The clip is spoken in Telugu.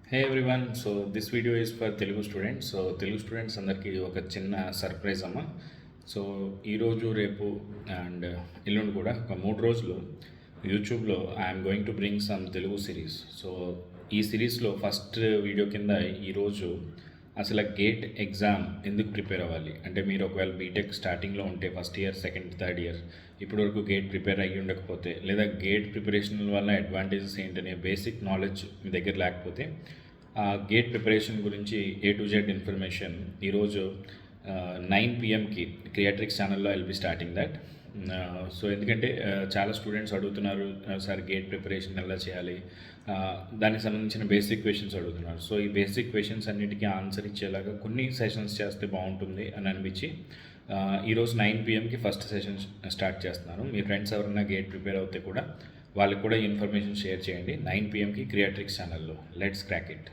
Hey everyone. So this video is for Telugu students. So Telugu students అందరికీ ఒక చిన్న సర్ప్రైజ్ అమ్మ. సో ఈరోజు రేపు అండ్ ఎల్లుండి కూడా ఒక 3 రోజులు యూట్యూబ్లో I'm going to bring some Telugu series. So ఈ సిరీస్లో ఫస్ట్ వీడియో కింద ఈరోజు అసలు గేట్ ఎగ్జామ్ ఎందుకు ప్రిపేర్ అవ్వాలి అంటే మీరు ఒకవేళ బీటెక్ స్టార్టింగ్లో ఉంటే first year, second, third year ఇప్పటివరకు గేట్ ప్రిపేర్ అయ్యి ఉండకపోతే లేదా గేట్ ప్రిపరేషన్ వల్ల అడ్వాంటేజెస్ ఏంటనే బేసిక్ నాలెడ్జ్ మీ దగ్గర లేకపోతే గేట్ ప్రిపరేషన్ గురించి A to Z ఇన్ఫర్మేషన్ ఈరోజు 9 PM క్రియాట్రిక్స్ ఛానల్లో I'll be starting that. So ఎందుకంటే చాలా స్టూడెంట్స్ అడుగుతున్నారు, సార్ గేట్ ప్రిపరేషన్ ఎలా చేయాలి, దానికి సంబంధించిన బేసిక్ క్వశ్చన్స్ అడుగుతున్నారు. సో ఈ బేసిక్ క్వశ్చన్స్ అన్నిటికీ ఆన్సర్ ఇచ్చేలాగా కొన్ని సెషన్స్ చేస్తే బాగుంటుంది అని అనిపించి ఈరోజు 9 PM ఫస్ట్ సెషన్ స్టార్ట్ చేస్తున్నాను. మీ ఫ్రెండ్స్ ఎవరైనా గేట్ ప్రిపేర్ అవుతే కూడా వాళ్ళకి కూడా ఇన్ఫర్మేషన్ షేర్ చేయండి. 9 PM క్రియాట్రిక్స్ ఛానల్లో. Let's crack it.